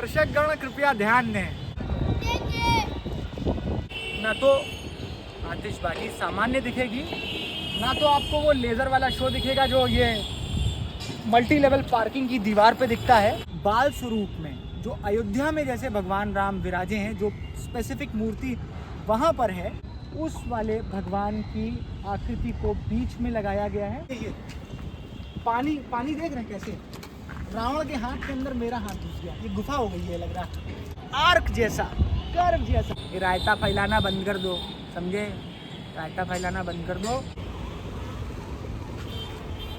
दर्शकगण कृपया ध्यान दें, ना तो आतिशबाजी सामान्य दिखेगी, ना तो आपको वो लेज़र वाला शो दिखेगा जो ये मल्टी लेवल पार्किंग की दीवार पे दिखता है। बाल स्वरूप में जो अयोध्या में जैसे भगवान राम विराजे हैं, जो स्पेसिफिक मूर्ति वहाँ पर है, उस वाले भगवान की आकृति को बीच में लगाया गया है। देखिए पानी पानी देख रहे हैं कैसे रावण के हाथ के अंदर मेरा हाथ घुस गया, ये गुफा हो गई है लग रहा, आर्क जैसा, कर्व जैसा। ये रायता फैलाना बंद कर दो, समझे? रायता फैलाना बंद कर दो।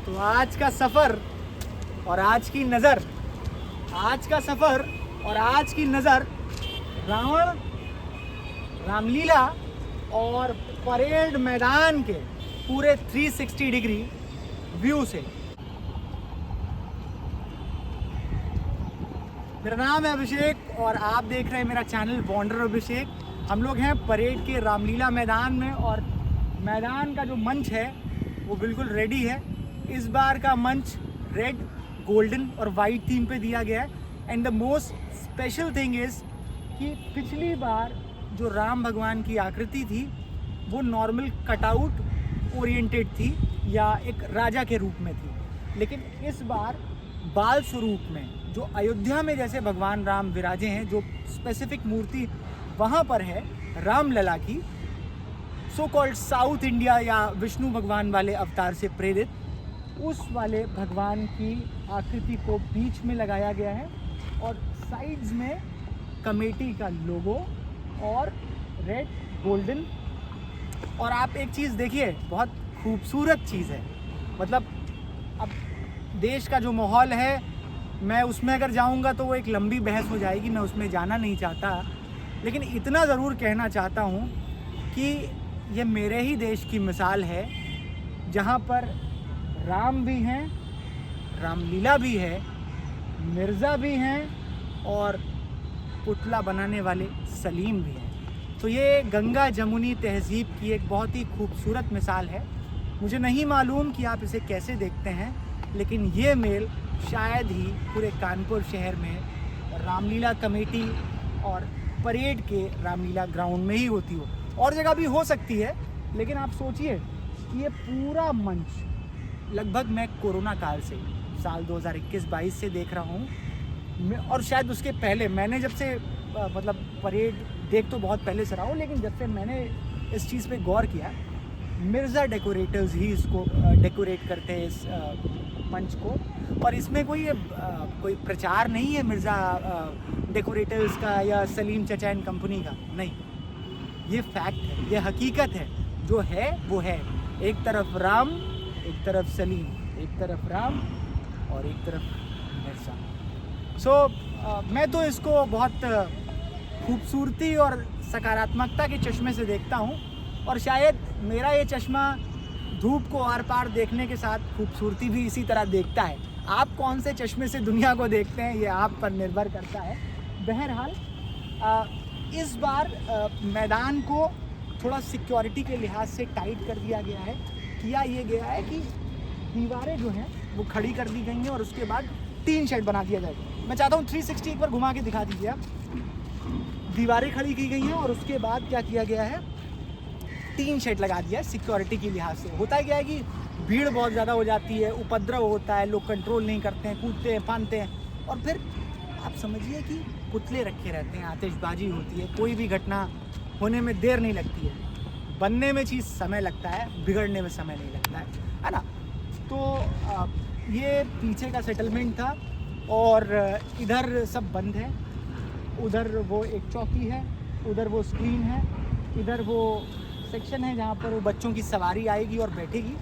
तो आज का सफ़र और आज की नज़र, आज का सफ़र और आज की नज़र रावण, रामलीला और परेड मैदान के पूरे 360 डिग्री व्यू से। मेरा नाम है अभिषेक और आप देख रहे हैं मेरा चैनल वॉन्डर अभिषेक। हम लोग हैं परेड के रामलीला मैदान में और मैदान का जो मंच है वो बिल्कुल रेडी है। इस बार का मंच रेड, गोल्डन और वाइट थीम पे दिया गया है। And the most special thing is कि पिछली बार जो राम भगवान की आकृति थी वो नॉर्मल कटआउट ओरिएंटेड थी या एक राजा के रूप में थी, लेकिन इस बार बाल स्वरूप में जो अयोध्या में जैसे भगवान राम विराजे हैं, जो स्पेसिफिक मूर्ति वहाँ पर है रामलला की, सो कॉल्ड साउथ इंडिया या विष्णु भगवान वाले अवतार से प्रेरित, उस वाले भगवान की आकृति को बीच में लगाया गया है और साइड्स में कमेटी का लोगो और रेड, गोल्डन। और आप एक चीज़ देखिए, बहुत खूबसूरत चीज़ है। मतलब अब देश का जो माहौल है, मैं उसमें अगर जाऊंगा तो वो एक लंबी बहस हो जाएगी, मैं उसमें जाना नहीं चाहता, लेकिन इतना ज़रूर कहना चाहता हूँ कि ये मेरे ही देश की मिसाल है जहाँ पर राम भी हैं, रामलीला भी है, मिर्ज़ा भी हैं और पुतला बनाने वाले सलीम भी हैं। तो ये गंगा जमुनी तहज़ीब की एक बहुत ही खूबसूरत मिसाल है। मुझे नहीं मालूम कि आप इसे कैसे देखते हैं, लेकिन ये मेल शायद ही पूरे कानपुर शहर में रामलीला कमेटी और परेड के रामलीला ग्राउंड में ही होती हो, और जगह भी हो सकती है। लेकिन आप सोचिए कि ये पूरा मंच लगभग मैं कोरोना काल से साल 2021-22 से देख रहा हूँ, और शायद उसके पहले मैंने जब से मतलब परेड देख तो बहुत पहले से रहा हूँ, लेकिन जब से मैंने इस चीज़ पे गौर किया, मिर्ज़ा डेकोरेटर्स ही इसको डेकोरेट करते हैं इस मंच को। और इसमें कोई प्रचार नहीं है मिर्ज़ा डेकोरेटर्स का या सलीम चचा एंड कंपनी का, नहीं, ये फैक्ट है, ये हकीकत है। जो है वो है, एक तरफ राम, एक तरफ सलीम, एक तरफ राम और एक तरफ मिर्ज़ा। मैं तो इसको बहुत खूबसूरती और सकारात्मकता के चश्मे से देखता हूँ, और शायद मेरा ये चश्मा धूप को आर पार देखने के साथ खूबसूरती भी इसी तरह देखता है। आप कौन से चश्मे से दुनिया को देखते हैं ये आप पर निर्भर करता है। बहरहाल इस बार मैदान को थोड़ा सिक्योरिटी के लिहाज से टाइट कर दिया गया है। किया ये गया है कि दीवारें जो हैं वो खड़ी कर दी गई हैं और उसके बाद 3 शेड बना दिया जाएगा। मैं चाहता हूँ 360 एक बार घुमा के दिखा दीजिए आप। दीवारें खड़ी की गई हैं और उसके बाद क्या किया गया है, 3 शेड लगा दिया है सिक्योरिटी के लिहाज से। होता है क्या है कि भीड़ बहुत ज़्यादा हो जाती है, उपद्रव होता है, लोग कंट्रोल नहीं करते हैं, कूदते हैं, फांदते हैं, और फिर आप समझिए कि पुतले रखे रहते हैं, आतिशबाजी होती है, कोई भी घटना होने में देर नहीं लगती है। बनने में चीज़ समय लगता है, बिगड़ने में समय नहीं लगता है ना। तो ये पीछे का सेटलमेंट था और इधर सब बंद है। उधर वो एक चौकी है, उधर वो स्क्रीन है, इधर वो सेक्शन है जहाँ पर वो बच्चों की सवारी आएगी और बैठेगी।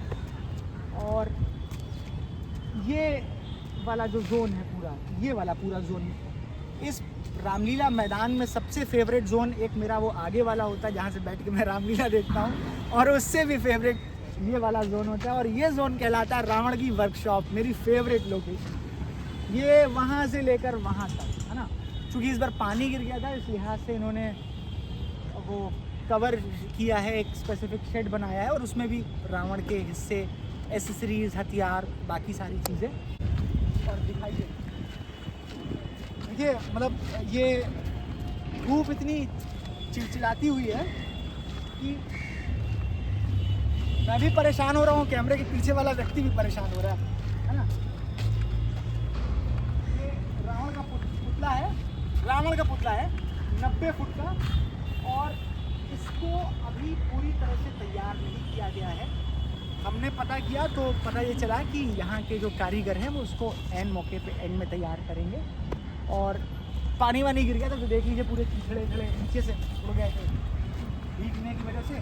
और ये वाला जो जोन है पूरा, ये वाला पूरा जोन, इस रामलीला मैदान में सबसे फेवरेट जोन एक मेरा वो आगे वाला होता है जहाँ से बैठ के मैं रामलीला देखता हूँ, और उससे भी फेवरेट ये वाला जोन होता है, और ये जोन कहलाता है रावण की वर्कशॉप, मेरी फेवरेट लोकेशन। ये वहाँ से लेकर वहाँ तक है ना। क्योंकि इस बार पानी गिर गया था, इस लिहाज से इन्होंने वो कवर किया है, एक स्पेसिफिक शेड बनाया है, और उसमें भी रावण के हिस्से, एसेसरीज, हथियार, बाकी सारी चीज़ें और दिखाई दे। देखिए मतलब ये धूप इतनी चिलचिलाती हुई है कि मैं भी परेशान हो रहा हूँ, कैमरे के पीछे वाला व्यक्ति भी परेशान हो रहा है ना। ये रावण का पुतला है, रावण का पुतला है 90 फुट का, और इसको अभी पूरी तरह से तैयार नहीं किया गया है। हमने पता किया तो पता ये चला कि यहाँ के जो कारीगर हैं वो उसको एंड मौके पे एंड में तैयार करेंगे। और पानी वानी गिर गया था तो देख लीजिए पूरे कीचड़े नीचे से उड़ गए थे भीगने की वजह से।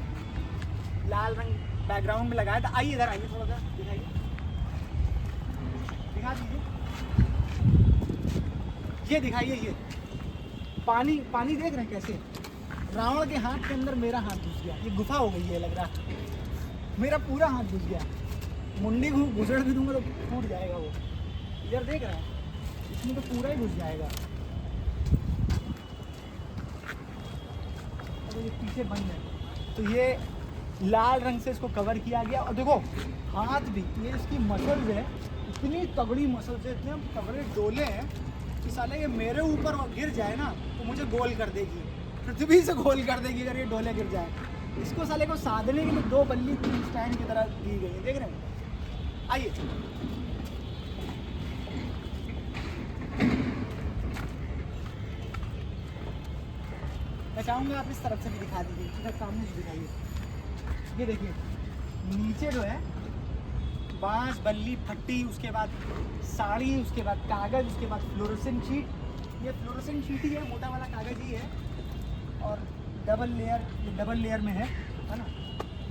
लाल रंग बैकग्राउंड में लगाया था। आइए इधर आइए, थोड़ा सा दिखाइए, दिखा दीजिए, ये दिखाइए, ये पानी पानी देख रहे हैं कैसे रावण के हाथ के अंदर मेरा हाथ घुस गया। ये गुफा हो गई है लग रहा, मेरा पूरा हाथ घुस गया। मुंडी घुसड़ भी दूंगा तो टूट जाएगा वो। इधर देख रहा है, इसमें तो पूरा ही घुस जाएगा। अरे ये पीछे बंद है तो ये लाल रंग से इसको कवर किया गया। और देखो हाथ भी, ये इसकी मसल्स है, इतनी तगड़ी मसल्स है, इतने तगड़े डोले हैं कि साले ये मेरे ऊपर गिर जाए ना तो मुझे गोल कर देगी, पृथ्वी से गोल कर देगी अगर ये डोले गिर जाए। इसको साले को साधने के लिए 2 बल्ली 3 स्टैंड की तरह दी गई है, देख रहे हैं। आइए मैं चाहूँगा आप इस तरफ से भी दिखा दीजिए, इधर सामने से दिखाइए। ये देखिए नीचे जो है बांस, बल्ली, फट्टी, उसके बाद साड़ी, उसके बाद कागज़, उसके बाद फ्लोरोसेंट शीट। ये फ्लोरोसेंट शीट ही है, मोटा वाला कागज़ ही है, और डबल लेयर में है ना,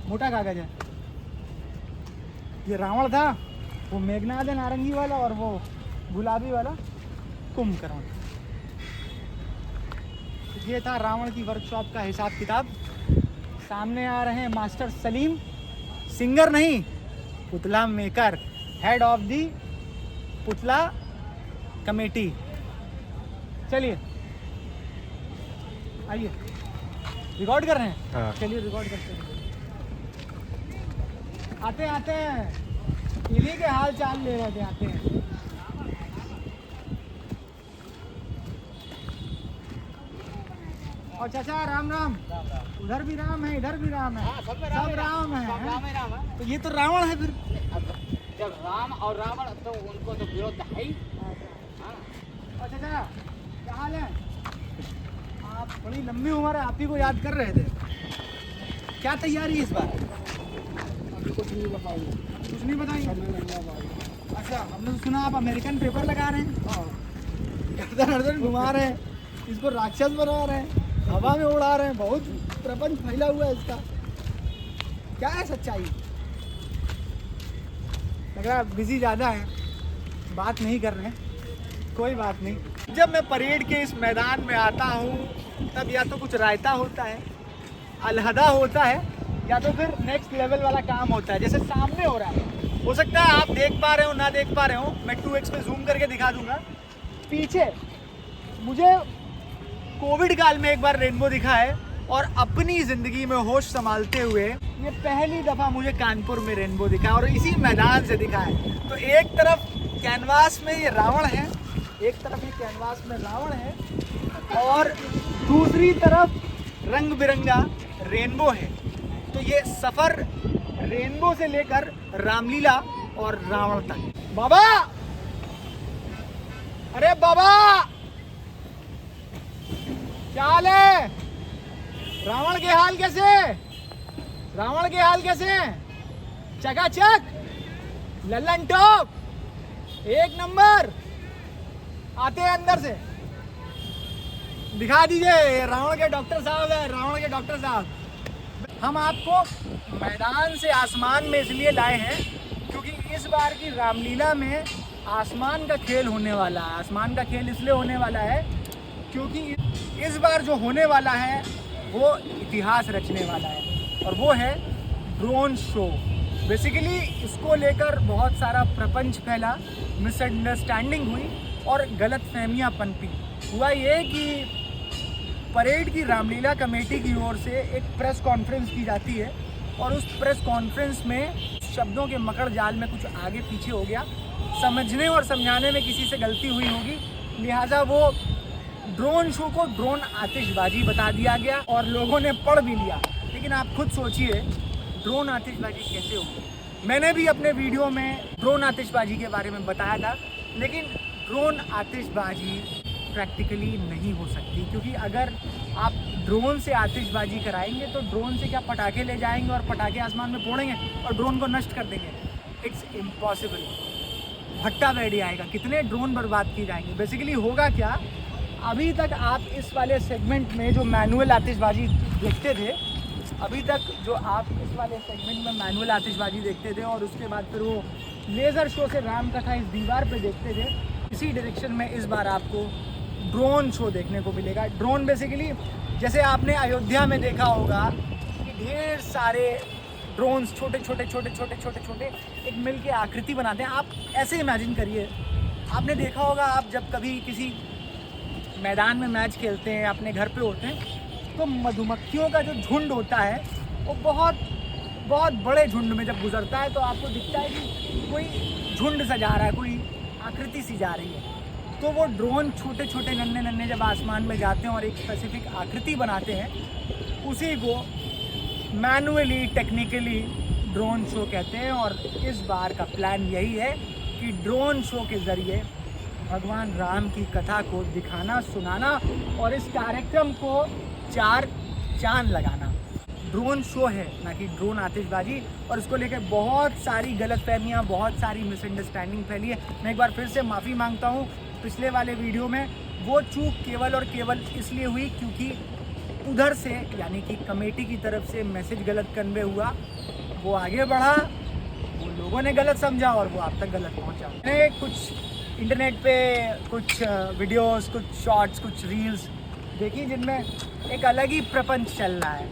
मोटा कागज़ है। ये रावण था, वो मेघनाद है नारंगी वाला, और वो गुलाबी वाला कुंभकर्ण। ये था रावण की वर्कशॉप का हिसाब किताब। सामने आ रहे हैं मास्टर सलीम, सिंगर नहीं पुतला मेकर, हेड ऑफ दी पुतला कमेटी। चलिए आइए, रिकॉर्ड कर रहे हैं। हाँ। चलिए रिकॉर्ड करते हैं। आते हैं इन्हीं के हाल चाल ले रहे थे, आते हैं। और चाचा राम राम। उधर भी राम है, इधर भी राम है। हाँ, सब राम है। तो ये तो रावण है फिर। जब राम और रावण तो उनको तो विरोध है ही। और चाचा क्या हाल है? आप बड़ी लंबी उम्र है, आप ही को याद कर रहे थे। क्या तैयारी है इस बार? अभी कुछ नहीं बताऊंगा। कुछ नहीं बताएंगे? अच्छा, हमने तो सुना आप अमेरिकन पेपर लगा रहे हैं, गर्दन घुमा रहे हैं, इसको राक्षस बना रहे हैं, हवा में उड़ा रहे हैं, बहुत प्रपंच फैला हुआ है इसका। क्या है सच्चाई? लग रहा है बिजी ज़्यादा है, बात नहीं कर रहे हैं। कोई बात नहीं। जब मैं परेड के इस मैदान में आता हूँ तब या तो कुछ रायता होता है, अलहदा होता है, या तो फिर नेक्स्ट लेवल वाला काम होता है, जैसे सामने हो रहा है। हो सकता है आप देख पा रहे हो ना देख पा रहे हो, मैं 2x में जूम करके दिखा दूंगा। पीछे मुझे कोविड काल में एक बार रेनबो दिखा है, और अपनी ज़िंदगी में होश संभालते हुए ये पहली दफ़ा मुझे कानपुर में रेनबो दिखा है, और इसी मैदान से दिखा है। तो एक तरफ कैनवास में ये रावण है, एक तरफ ये कैनवास में रावण है, और दूसरी तरफ रंग बिरंगा रेनबो है। तो ये सफ़र रेनबो से लेकर रामलीला और रावण तक। बाबा, अरे बाबा, क्या हाल है? रावण के हाल कैसे? रावण के हाल कैसे? चकाचक, लल्लन टॉप, एक नंबर। आते हैं अंदर से, दिखा दीजिए। रावण के डॉक्टर साहब है, रावण के डॉक्टर साहब। हम आपको मैदान से आसमान में इसलिए लाए हैं क्योंकि इस बार की रामलीला में आसमान का खेल होने वाला है। आसमान का खेल इसलिए होने वाला है क्योंकि इस बार जो होने वाला है वो इतिहास रचने वाला है, और वो है ड्रोन शो। बेसिकली इसको लेकर बहुत सारा प्रपंच फैला, मिसअंडरस्टैंडिंग हुई और गलत फहमियाँ पनपी। हुआ ये कि परेड की रामलीला कमेटी की ओर से एक प्रेस कॉन्फ्रेंस की जाती है, और उस प्रेस कॉन्फ्रेंस में शब्दों के मकड़ जाल में कुछ आगे पीछे हो गया, समझने और समझाने में किसी से गलती हुई होगी, लिहाजा वो ड्रोन शो को ड्रोन आतिशबाजी बता दिया गया और लोगों ने पढ़ भी लिया। लेकिन आप खुद सोचिए ड्रोन आतिशबाजी कैसे होगी। मैंने भी अपने वीडियो में ड्रोन आतिशबाजी के बारे में बताया था, लेकिन ड्रोन आतिशबाजी प्रैक्टिकली नहीं हो सकती, क्योंकि अगर आप ड्रोन से आतिशबाजी कराएंगे तो ड्रोन से क्या पटाखे ले जाएंगे और पटाखे आसमान में फोड़ेंगे और ड्रोन को नष्ट कर देंगे। It's impossible. भट्टा बैठ आएगा, कितने ड्रोन बर्बाद किए जाएंगे। बेसिकली होगा क्या, अभी तक आप इस वाले सेगमेंट में जो मैनुअल आतिशबाजी देखते थे, अभी तक जो आप इस वाले सेगमेंट में मैनुअल आतिशबाजी देखते थे और उसके बाद फिर वो लेज़र शो से राम कथा इस दीवार पे देखते थे, इसी डायरेक्शन में इस बार आपको ड्रोन शो देखने को मिलेगा। ड्रोन बेसिकली जैसे आपने अयोध्या में देखा होगा कि ढेर सारे ड्रोन्स छोटे छोटे एक मिल के आकृति बनाते हैं। आप ऐसे इमेजिन करिए, आपने देखा होगा आप जब कभी किसी मैदान में मैच खेलते हैं, अपने घर पे होते हैं, तो मधुमक्खियों का जो झुंड होता है वो बहुत बहुत बड़े झुंड में जब गुजरता है तो आपको दिखता है कि कोई झुंड सा जा रहा है, कोई आकृति सी जा रही है। तो वो ड्रोन छोटे छोटे नन्हे जब आसमान में जाते हैं और एक स्पेसिफिक आकृति बनाते हैं, उसी को मैनुअली टेक्निकली ड्रोन शो कहते हैं। और इस बार का प्लान यही है कि ड्रोन शो के ज़रिए भगवान राम की कथा को दिखाना, सुनाना और इस कार्यक्रम को 4 चांद लगाना। ड्रोन शो है, ना कि ड्रोन आतिशबाजी। और इसको लेकर बहुत सारी गलतफहमियां, बहुत सारी मिसअंडरस्टैंडिंग फैली है। मैं एक बार फिर से माफ़ी मांगता हूं। पिछले वाले वीडियो में वो चूक केवल और केवल इसलिए हुई क्योंकि उधर से यानी कि कमेटी की तरफ से मैसेज गलत कन्वे हुआ, वो आगे बढ़ा, वो लोगों ने गलत समझा और वो आप तक गलत पहुंचा। मैंने कुछ इंटरनेट पे कुछ वीडियोस, कुछ शॉर्ट्स, कुछ रील्स देखी जिनमें एक अलग ही प्रपंच चल रहा है।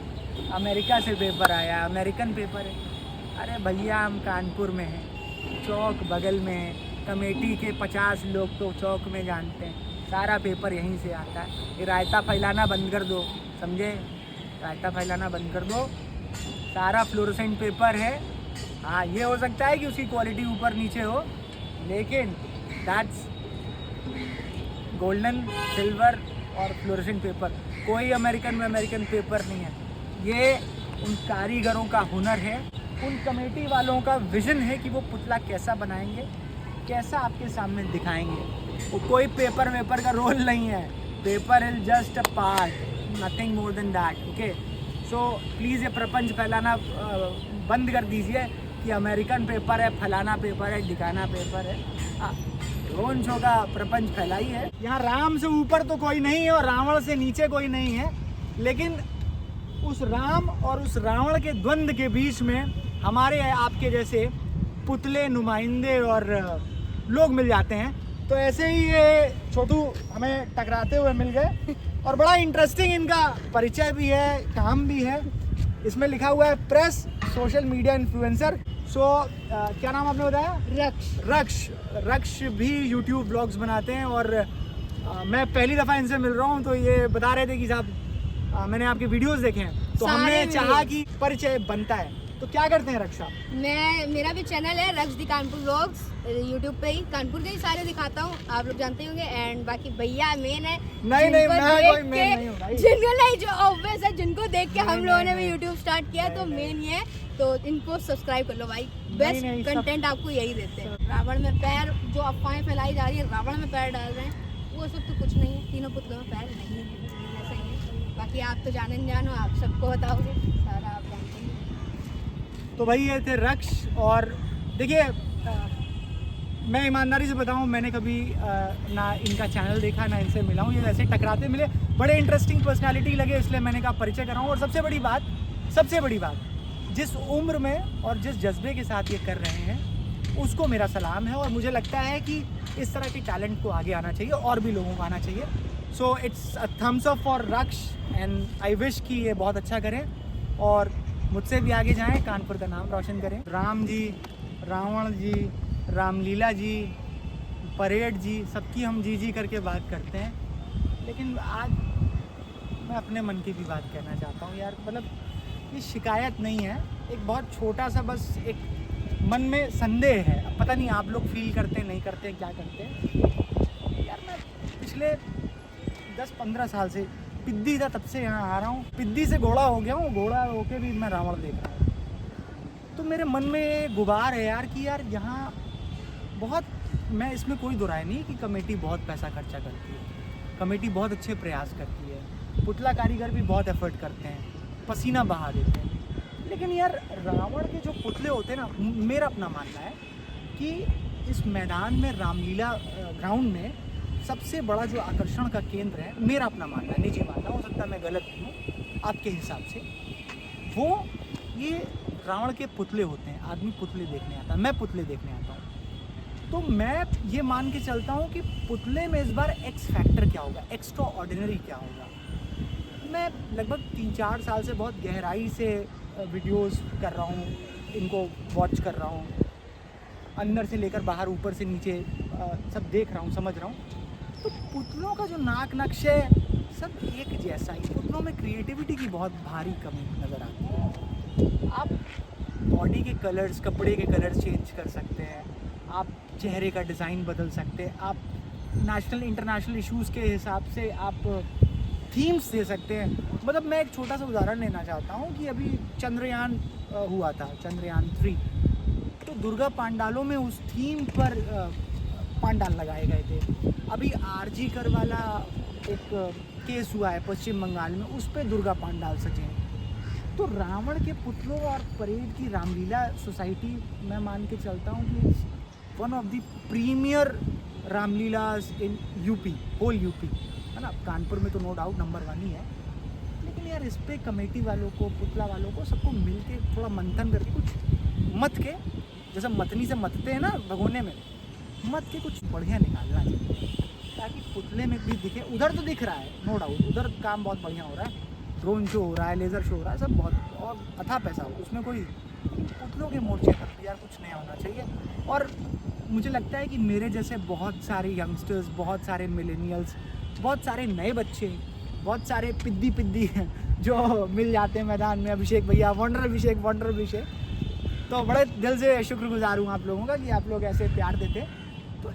अमेरिका से पेपर आया, अमेरिकन पेपर है। अरे भैया, हम कानपुर में हैं, चौक बगल में है, कमेटी के 50 लोग तो चौक में जानते हैं, सारा पेपर यहीं से आता है। ये रायता फैलाना बंद कर दो, समझे? रायता फैलाना बंद कर दो। सारा फ्लोरोसेंट पेपर है। हाँ, ये हो सकता है कि उसकी क्वालिटी ऊपर नीचे हो, लेकिन दैट्स गोल्डन, सिल्वर और फ्लोरोसेंट पेपर। कोई अमेरिकन पेपर नहीं है। ये उन कारीगरों का हुनर है, उन कमेटी वालों का विजन है कि वो पुतला कैसा बनाएंगे, कैसा आपके सामने दिखाएंगे। वो कोई पेपर वेपर का रोल नहीं है। Paper is just a part, nothing more than that. Okay, so please ये प्रपंच फैलाना बंद कर दीजिए कि अमेरिकन पेपर है, फलाना पेपर है, दिखाना पेपर है। ड्रोन शो का प्रपंच फैलाई है। यहाँ राम से ऊपर तो कोई नहीं है और रावण से नीचे कोई नहीं है, लेकिन उस राम और उस रावण के द्वंद्व के बीच में हमारे आपके जैसे पुतले, नुमाइंदे और लोग मिल जाते हैं। तो ऐसे ही ये छोटू हमें टकराते हुए मिल गए और बड़ा इंटरेस्टिंग इनका परिचय भी है, काम भी है। इसमें लिखा हुआ है प्रेस सोशल मीडिया इन्फ्लुएंसर। सो क्या नाम आपने बताया? रक्ष भी यूट्यूब ब्लॉग्स बनाते हैं और मैं पहली दफ़ा इनसे मिल रहा हूँ। तो ये बता रहे थे कि साहब मैंने आपके वीडियोस देखे हैं, तो हमने चाहा कि परिचय बनता है। तो क्या करते हैं रक्षा? मेरा भी चैनल है रक्ष दी कानपुर व्लॉग्स, यूट्यूब पे ही कानपुर के ही सारे दिखाता हूँ, आप लोग जानते होंगे। एंड बाकी भैया मेन है, नहीं मैं कोई मेन नहीं हूँ भाई। जिनको नहीं, जो ऑब्वियस है, जिनको देख के हम लोगों ने भी यूट्यूब स्टार्ट किया, तो मेन ये है। तो इनको सब्सक्राइब कर लो भाई, बेस्ट कंटेंट आपको यही देते हैं। रावण में पैर, जो अफवाहें फैलाई जा रही है रावण में पैर डाल रहे हैं, वो सब तो कुछ नहीं है। तीनों पुतलों में पैर नहीं है, ऐसा ही है। बाकी आप तो जानो, आप सबको बताओगे, सारा आप जानते हैं। तो भाई ये थे रक्ष। और देखिए, मैं ईमानदारी से बताऊं, मैंने कभी ना इनका चैनल देखा, ना इनसे मिला हूं। ये ऐसे टकराते मिले, बड़े इंटरेस्टिंग पर्सनालिटी लगे, इसलिए मैंने कहा परिचय कराऊं। और सबसे बड़ी बात, जिस उम्र में और जिस जज्बे के साथ ये कर रहे हैं, उसको मेरा सलाम है। और मुझे लगता है कि इस तरह के टैलेंट को आगे आना चाहिए और भी लोगों को आना चाहिए। So it's a thumbs up for रक्ष एंड आई विश कि ये बहुत अच्छा करें और मुझसे भी आगे जाएं, कानपुर का नाम रोशन करें। राम जी, रावण जी, रामलीला जी, परेड जी, सबकी हम जी करके बात करते हैं। लेकिन आज मैं अपने मन की भी बात कहना चाहता हूँ यार। मतलब ये शिकायत नहीं है, एक बहुत छोटा सा बस एक मन में संदेह है। अब पता नहीं आप लोग फील करते हैं, नहीं करते हैं, क्या करते हैं यार। मैं पिछले 10-15 साल से पिद्दी था, तब से यहाँ आ रहा हूँ। पिद्दी से घोड़ा हो गया हूँ, घोड़ा होके भी मैं रावण देख रहा हूँ। तो मेरे मन में गुबार है यार कि यार यहाँ बहुत, मैं इसमें कोई दुराय नहीं कि कमेटी बहुत पैसा खर्चा करती है, कमेटी बहुत अच्छे प्रयास करती है, पुतला कारीगर भी बहुत एफर्ट करते हैं, पसीना बहा देते हैं, लेकिन यार रावण के जो पुतले होते हैं ना, मेरा अपना मानना है कि इस मैदान में रामलीला ग्राउंड में सबसे बड़ा जो आकर्षण का केंद्र है, मेरा अपना मानना है, निजी मानना, हो सकता है मैं गलत हूँ आपके हिसाब से, वो ये रावण के पुतले होते हैं। आदमी पुतले देखने आता है, मैं पुतले देखने आता हूँ, तो मैं ये मान के चलता हूँ कि पुतले में इस बार एक्स फैक्टर क्या होगा, एक्स्ट्रा ऑर्डिनरी क्या होगा। मैं लगभग 3-4 साल से बहुत गहराई से वीडियोस कर रहा हूँ, इनको वॉच कर रहा हूँ, अंदर से लेकर बाहर, ऊपर से नीचे सब देख रहा हूँ, समझ रहा हूँ। तो पुतलों का जो नाक नक्शे सब एक जैसा ही, पुतलों में क्रिएटिविटी की बहुत भारी कमी नज़र आती है। आप बॉडी के कलर्स, कपड़े के कलर्स चेंज कर सकते हैं, आप चेहरे का डिज़ाइन बदल सकते हैं, आप नेशनल इंटरनेशनल इश्यूज़ के हिसाब से आप थीम्स दे सकते हैं। मतलब मैं एक छोटा सा उदाहरण लेना चाहता हूँ कि अभी चंद्रयान हुआ था, चंद्रयान 3, तो दुर्गा पांडालों में उस थीम पर पांडाल लगाए गए थे। अभी आरजी कर वाला एक केस हुआ है पश्चिम बंगाल में, उस पर दुर्गा पांडाल सजे हैं। तो रावण के पुतलों और परेड की रामलीला सोसाइटी, मैं मान के चलता हूँ कि one of the premier Ramlilas in UP, whole UP, है ना। कानपुर में तो नो डाउट नंबर 1 ही है, लेकिन यार इस पर कमेटी वालों को, पुतला वालों को, सबको मिल के थोड़ा मंथन करके कुछ मत के, जैसे मतनी से मतते हैं ना भगोने में, मत के कुछ बढ़िया निकालना चाहिए ताकि पुतले में भी दिखे। उधर तो दिख रहा है नो डाउट, उधर काम बहुत बढ़िया हो रहा है, ड्रोन शो हो रहा है, लेज़र शो हो रहा है, सब बहुत, और अथा पैसा हो उसमें कोई, पुतलों के मोर्चे पर भी यार कुछ नया होना चाहिए। और मुझे लगता है कि मेरे जैसे बहुत सारे यंगस्टर्स, बहुत सारे मिलेनियल्स, बहुत सारे नए बच्चे, बहुत सारे पिद्दी जो मिल जाते हैं मैदान में, अभिषेक भैया, वंडर अभिषेक, तो बड़े दिल से शुक्रगुजार हूँ आप लोगों का कि आप लोग ऐसे प्यार देते। तो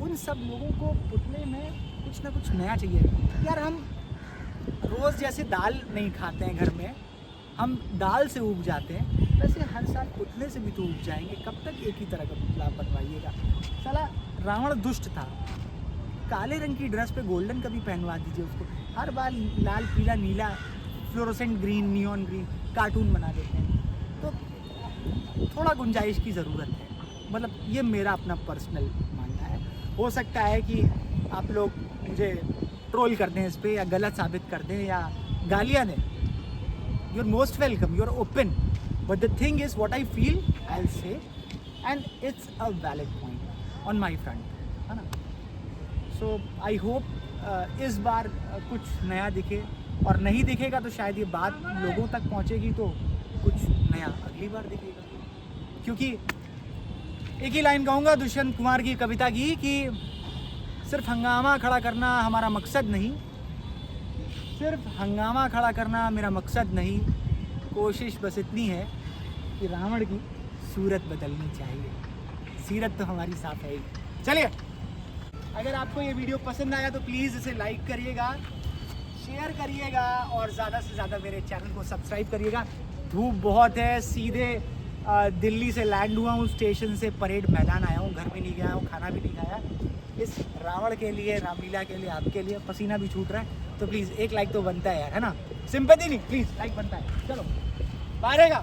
उन सब लोगों को पुतले में कुछ ना कुछ नया चाहिए यार। हम रोज़ जैसे दाल नहीं खाते हैं घर में, हम दाल से उग जाते हैं, वैसे हर साल पुतले से भी तो उग जाएंगे। कब तक एक ही तरह का पुतला बनवाइएगा। साला रावण दुष्ट था, काले रंग की ड्रेस पे गोल्डन कभी पहनवा दीजिए उसको, हर बार लाल पीला नीला fluorescent green, neon green cartoon बना देते हैं। तो थोड़ा गुंजाइश की ज़रूरत है, मतलब ये मेरा अपना पर्सनल मानना है। हो सकता है कि आप लोग मुझे ट्रोल कर दें इस पर, या गलत साबित कर दें, या गालियाँ दें। You are most welcome, you are open, but the thing is what I feel I will say, and it's a valid point on my front, है ना। सो आई होप इस बार कुछ नया दिखे, और नहीं दिखेगा तो शायद ये बात लोगों तक पहुँचेगी तो कुछ नया अगली बार दिखेगा। क्योंकि एक ही लाइन कहूँगा दुष्यंत कुमार की कविता की कि सिर्फ हंगामा खड़ा करना हमारा मकसद नहीं, सिर्फ हंगामा खड़ा करना मेरा मकसद नहीं, कोशिश बस इतनी है कि रावण की सूरत बदलनी चाहिए, सीरत तो हमारी साथ है ही। चलिए, अगर आपको ये वीडियो पसंद आया तो प्लीज़ इसे लाइक करिएगा, शेयर करिएगा, और ज़्यादा से ज़्यादा मेरे चैनल को सब्सक्राइब करिएगा। धूप बहुत है, सीधे दिल्ली से लैंड हुआ हूँ, स्टेशन से परेड मैदान आया हूँ, घर भी नहीं गया हूँ, खाना भी नहीं खाया। इस रावण के लिए, रामलीला के लिए, आपके लिए, पसीना भी छूट रहा है, तो प्लीज़ एक लाइक तो बनता है यार, है ना। सिंपैथी नहीं, प्लीज़ लाइक बनता है। चलो, बाहरेगा।